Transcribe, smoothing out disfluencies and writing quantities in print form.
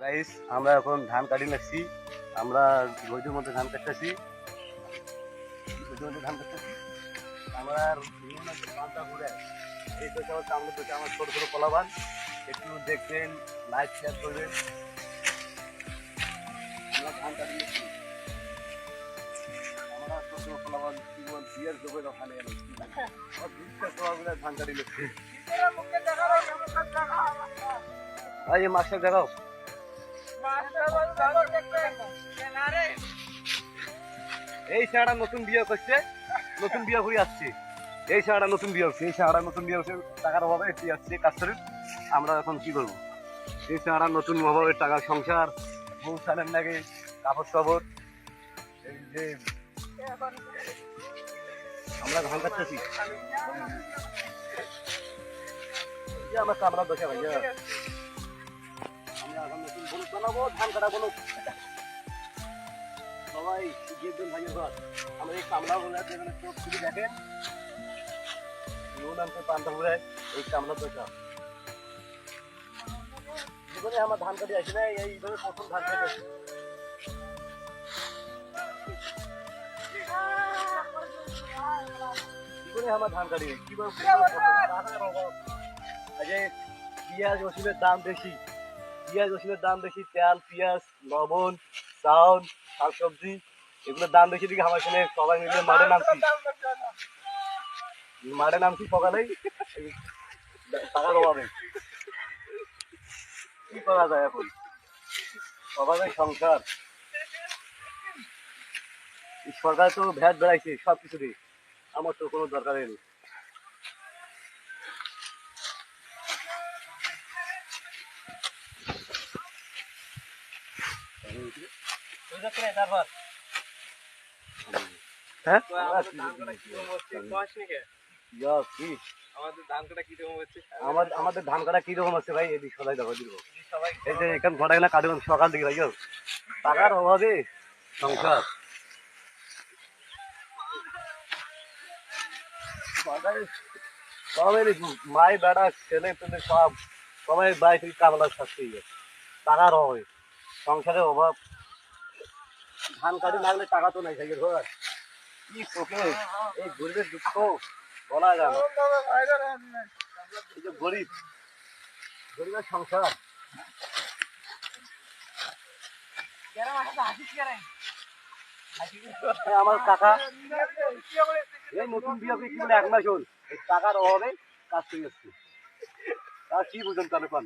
Guys আমরা এখন ধান কাটি লাগছি। আমরা গজুর মধ্যে ধান কাটতেছি, আমরা পান্তা ঘুরে এই তো আমরা তো আমার ছোট ছোট কলাবান, একটু দেখবেন, লাইক শেয়ার করবেন। আমরা ধান কাটি লাগছি, আমরা ছোট ছোট কলাবান জীবন বিয়ের জোবে ওখানে ধান কাটি লাগছি। ভাই এই মাছটা দেখাও। এই ছেলেটা নতুন বিয়ে করছে, নতুন বিয়ে করে আসছে। এই ছেলেটা নতুন বিয়ে হচ্ছে, এই ছেলেটা নতুন বিয়ে হচ্ছে, টাকার অভাবে এটি আসছে কাজ করে। আমরা এখন কি করবো? এই ছেলেটা নতুন অভাবে টাকার সংসার, বউ ছেলের নাকি কাপড় সাপড়, এই যে আমরা ধান কাটতেছি। আমার কামরা দেখে ভাইয়া, আমরা এখন নতুন বলুক বানাবো, ধান কাটা বলুক। সবাই দেখবেন ভাইয়ের ঘর, আমরা এই কামলা বলে চোখ শুধু দেখেন, নামতে পান্তা ঘুরে এই কামলা দোষা। জীবনে আমার ধান কাটি আসি না, এইভাবে প্রথম ধান কেটে জীবনে আমার ধান কাটি কিভাবে পেঁয়াজ রসুনের দাম বেশি, পেঁয়াজ রসুনের দাম বেশি, তেল পেঁয়াজ লবণ চাউল শাকসবজি এগুলোর দাম বেশি দিকে আমার সঙ্গে সবাই মিলে মাঠে নামছি সকালেই টাকার অভাবে। কি করা যায় এখন, অভাবে সংসার। সরকার তো ভ্যাট বেড়াইছে সব কিছু দিয়ে, আমার তো কোনো দরকার নেই। আমাদের ধান কাটা কিরকম আছে ভাই, এদিক সবাই দেখা দিব। এই যে এখানে ঘটা গেলে কাটবেন সকাল দিকে ভাই, টাকার অভাবে সংসার। সবাই মাই বেড়া ছেলে পেলে সব সবাই বাইরে থেকে কামলার শাস্তি টাকার অভাবে, সংসারের অভাব। ধান কাটি লাগলে টাকা তো নাই সাইকেল ঘর, কি তোকে এই গরিবের দুঃখ বলা যায় না। এই যে গরিব, গরিবের সংসার। আমার কাকা এই নতুন বিয়ে কি বলে 1 মাস হল, এই টাকার অভাবে কাজ করে যাচ্ছে। তার কি বুঝেন তাহলে পান